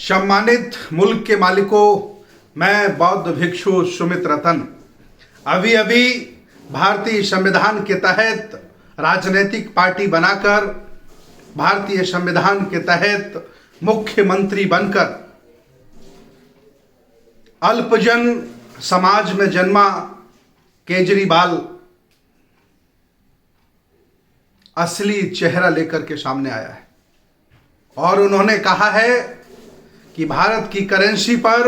सम्मानित मुल्क के मालिकों, मैं बौद्ध भिक्षु सुमित रतन अभी अभी भारतीय संविधान के तहत राजनीतिक पार्टी बनाकर भारतीय संविधान के तहत मुख्यमंत्री बनकर अल्पजन समाज में जन्मा केजरीवाल असली चेहरा लेकर के सामने आया है और उन्होंने कहा है कि भारत की करेंसी पर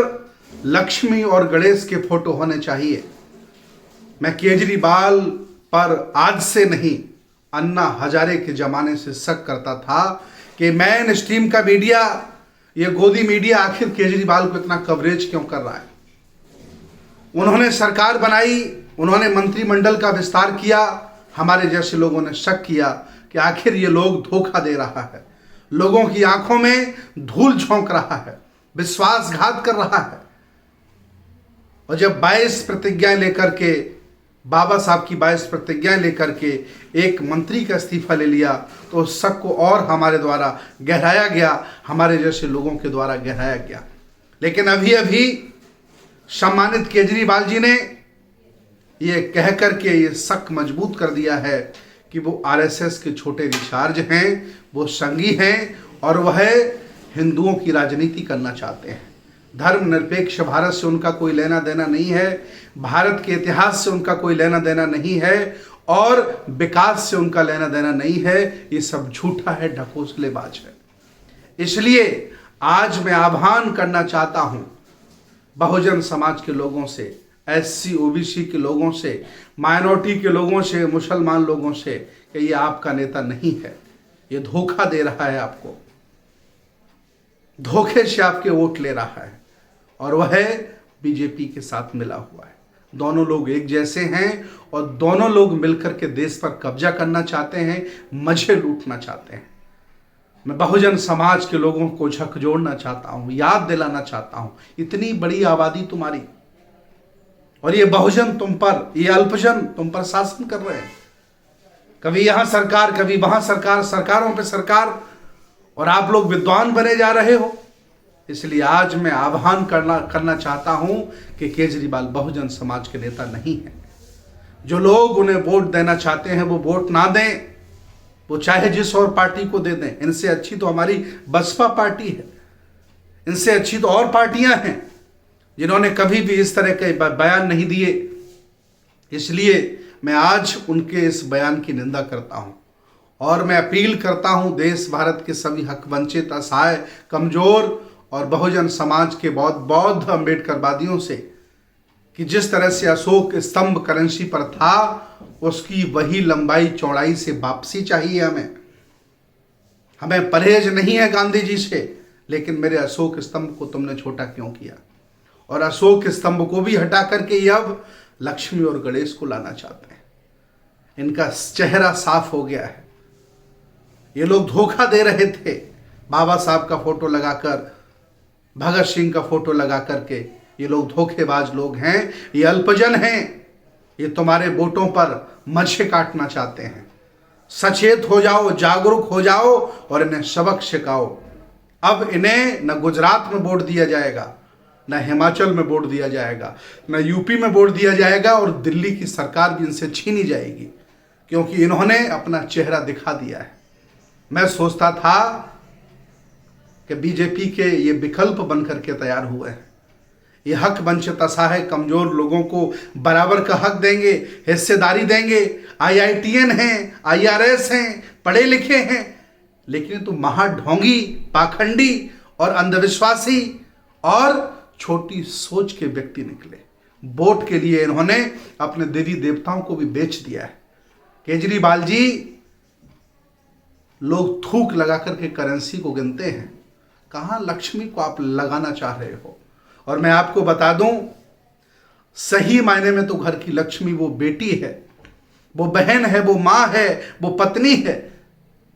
लक्ष्मी और गणेश के फोटो होने चाहिए। मैं केजरीवाल पर आज से नहीं, अन्ना हजारे के जमाने से शक करता था कि मेन स्ट्रीम का मीडिया, ये गोदी मीडिया आखिर केजरीवाल को इतना कवरेज क्यों कर रहा है। उन्होंने सरकार बनाई, उन्होंने मंत्रिमंडल का विस्तार किया, हमारे जैसे लोगों ने शक किया कि आखिर ये लोग धोखा दे रहा है, लोगों की आंखों में धूल झोंक रहा है, विश्वासघात कर रहा है। और जब 22 प्रतिज्ञाएं लेकर के, बाबा साहब की 22 प्रतिज्ञाएं लेकर के एक मंत्री का इस्तीफा ले लिया तो उस शक को और हमारे द्वारा गहराया गया, हमारे जैसे लोगों के द्वारा गहराया गया। लेकिन अभी अभी सम्मानित केजरीवाल जी ने ये कह करके ये शक मजबूत कर दिया है कि वो आरएसएस के छोटे रिचार्ज हैं, वो संगी हैं और वह हिंदुओं की राजनीति करना चाहते हैं। धर्मनिरपेक्ष भारत से उनका कोई लेना देना नहीं है, भारत के इतिहास से उनका कोई लेना देना नहीं है और विकास से उनका लेना देना नहीं है। ये सब झूठा है, ढकोसलेबाज है। इसलिए आज मैं आह्वान करना चाहता हूं बहुजन समाज के लोगों से, एससी ओबीसी के लोगों से, माइनॉरिटी के लोगों से, मुसलमान लोगों से कि ये आपका नेता नहीं है, ये धोखा दे रहा है, आपको धोखे से आपके वोट ले रहा है और वह बीजेपी के साथ मिला हुआ है। दोनों लोग एक जैसे हैं और दोनों लोग मिलकर के देश पर कब्जा करना चाहते हैं, मजे लूटना चाहते हैं। मैं बहुजन समाज के लोगों को झकझोरना चाहता हूं, याद दिलाना चाहता हूं, इतनी बड़ी आबादी तुम्हारी और ये बहुजन तुम पर, ये अल्पजन तुम पर शासन कर रहे हैं। कभी यहां सरकार, कभी वहां सरकार, सरकारों पे सरकार, और आप लोग विद्वान बने जा रहे हो। इसलिए आज मैं आह्वान करना चाहता हूं कि केजरीवाल बहुजन समाज के नेता नहीं है। जो लोग उन्हें वोट देना चाहते हैं वो वोट ना दें, वो चाहे जिस और पार्टी को दे दें। इनसे अच्छी तो हमारी बसपा पार्टी है, इनसे अच्छी तो और पार्टियां हैं जिन्होंने कभी भी इस तरह के बयान नहीं दिए। इसलिए मैं आज उनके इस बयान की निंदा करता हूं और मैं अपील करता हूं देश भारत के सभी हक वंचित, असहाय, कमजोर और बहुजन समाज के बौद्ध अम्बेडकरवादियों से कि जिस तरह से अशोक स्तंभ करेंसी पर था, उसकी वही लंबाई चौड़ाई से वापसी चाहिए। हमें परहेज नहीं है गांधी जी से, लेकिन मेरे अशोक स्तंभ को तुमने छोटा क्यों किया? और अशोक स्तंभ को भी हटा करके ये अब लक्ष्मी और गणेश को लाना चाहते हैं। इनका चेहरा साफ हो गया है। ये लोग धोखा दे रहे थे, बाबा साहब का फोटो लगाकर, भगत सिंह का फोटो लगा करके। ये लोग धोखेबाज लोग हैं, ये अल्पजन हैं, ये तुम्हारे वोटों पर मजे काटना चाहते हैं। सचेत हो जाओ, जागरूक हो जाओ और इन्हें सबक सिखाओ। अब इन्हें न गुजरात में वोट दिया जाएगा, न हिमाचल में वोट दिया जाएगा, न यूपी में वोट दिया जाएगा और दिल्ली की सरकार भी इनसे छीनी जाएगी, क्योंकि इन्होंने अपना चेहरा दिखा दिया है। मैं सोचता था कि बीजेपी के ये विकल्प बनकर के तैयार हुए हैं। ये हक वंचित, असहाय, कमजोर लोगों को बराबर का हक देंगे, हिस्सेदारी देंगे। IITN हैं, IRS हैं, पढ़े लिखे हैं, लेकिन तो महाढोंगी, पाखंडी और अंधविश्वासी और छोटी सोच के व्यक्ति निकले। वोट के लिए इन्होंने अपने देवी देवताओं को भी बेच दिया है। केजरीवाल जी, लोग थूक लगा करके करेंसी को गिनते हैं, कहां लक्ष्मी को आप लगाना चाह रहे हो? और मैं आपको बता दूं, सही मायने में तो घर की लक्ष्मी वो बेटी है, वो बहन है, वो मां है, वो पत्नी है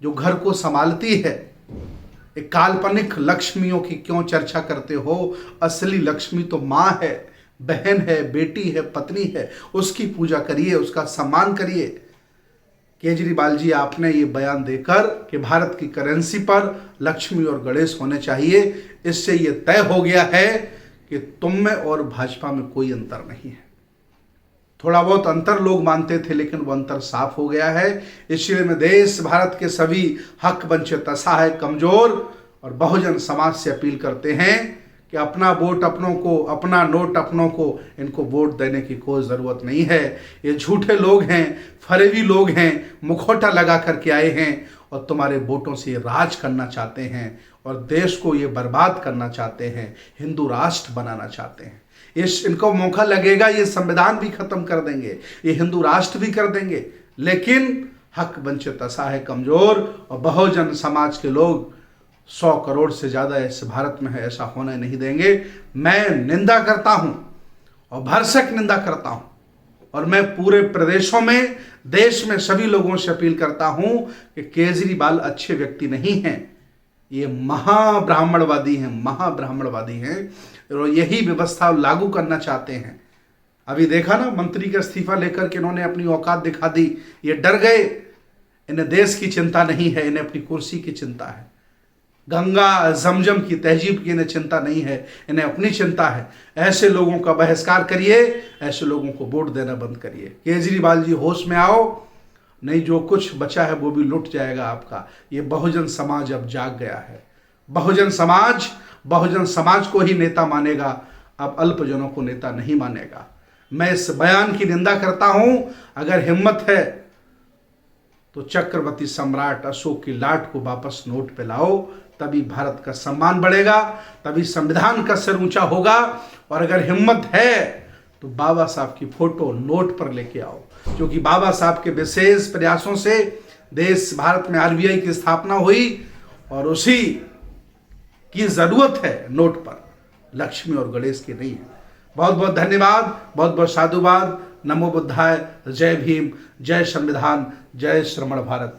जो घर को संभालती है। एक काल्पनिक लक्ष्मियों की क्यों चर्चा करते हो? असली लक्ष्मी तो मां है, बहन है, बेटी है, पत्नी है। उसकी पूजा करिए, उसका सम्मान करिए। केजरीवाल जी, आपने ये बयान देकर कि भारत की करेंसी पर लक्ष्मी और गणेश होने चाहिए, इससे ये तय हो गया है कि तुम में और भाजपा में कोई अंतर नहीं है। थोड़ा बहुत अंतर लोग मानते थे, लेकिन वो अंतर साफ हो गया है। इसलिए मैं देश भारत के सभी हक वंचित, असहाय, कमजोर और बहुजन समाज से अपील करते हैं कि अपना वोट अपनों को, अपना नोट अपनों को, इनको वोट देने की कोई ज़रूरत नहीं है। ये झूठे लोग हैं, फरेबी लोग हैं, मुखौटा लगा करके आए हैं और तुम्हारे वोटों से राज करना चाहते हैं और देश को ये बर्बाद करना चाहते हैं, हिंदू राष्ट्र बनाना चाहते हैं। इनको मौका लगेगा, ये संविधान भी खत्म कर देंगे, ये हिंदू राष्ट्र भी कर देंगे, लेकिन हक वंचित, असहाय, कमजोर और बहुजन समाज के लोग 100 करोड़ से ज़्यादा इस भारत में है, ऐसा होने नहीं देंगे। मैं निंदा करता हूं और भरसक निंदा करता हूं और मैं पूरे प्रदेशों में, देश में सभी लोगों से अपील करता हूं कि केजरीवाल अच्छे व्यक्ति नहीं हैं, ये महाब्राह्मणवादी हैं, महाब्राह्मणवादी हैं और यही व्यवस्था लागू करना चाहते हैं। अभी देखा ना, मंत्री का इस्तीफा लेकर के इन्होंने अपनी औकात दिखा दी, ये डर गए। इन्हें देश की चिंता नहीं है, इन्हें अपनी कुर्सी की चिंता है। गंगा जमजम की तहजीब की इन्हें चिंता नहीं है, इन्हें अपनी चिंता है। ऐसे लोगों का बहिष्कार करिए, ऐसे लोगों को वोट देना बंद करिए। केजरीवाल जी, होश में आओ, नहीं जो कुछ बचा है वो भी लुट जाएगा आपका। ये बहुजन समाज अब जाग गया है। बहुजन समाज को ही नेता मानेगा, अब अल्पजनों को नेता नहीं मानेगा। मैं इस बयान की निंदा करता हूं। अगर हिम्मत है तो चक्रवर्ती सम्राट अशोक की लाट को वापस नोट पे लाओ, तभी भारत का सम्मान बढ़ेगा, तभी संविधान का सिर ऊंचा होगा। और अगर हिम्मत है तो बाबा साहब की फोटो नोट पर लेके आओ, क्योंकि बाबा साहब के विशेष प्रयासों से देश भारत में आरबीआई की स्थापना हुई और उसी की जरूरत है नोट पर, लक्ष्मी और गणेश की नहीं है। बहुत बहुत धन्यवाद, बहुत बहुत साधुवाद। नमो बुद्धाय, जय भीम, जय संविधान, जय श्रमण भारत।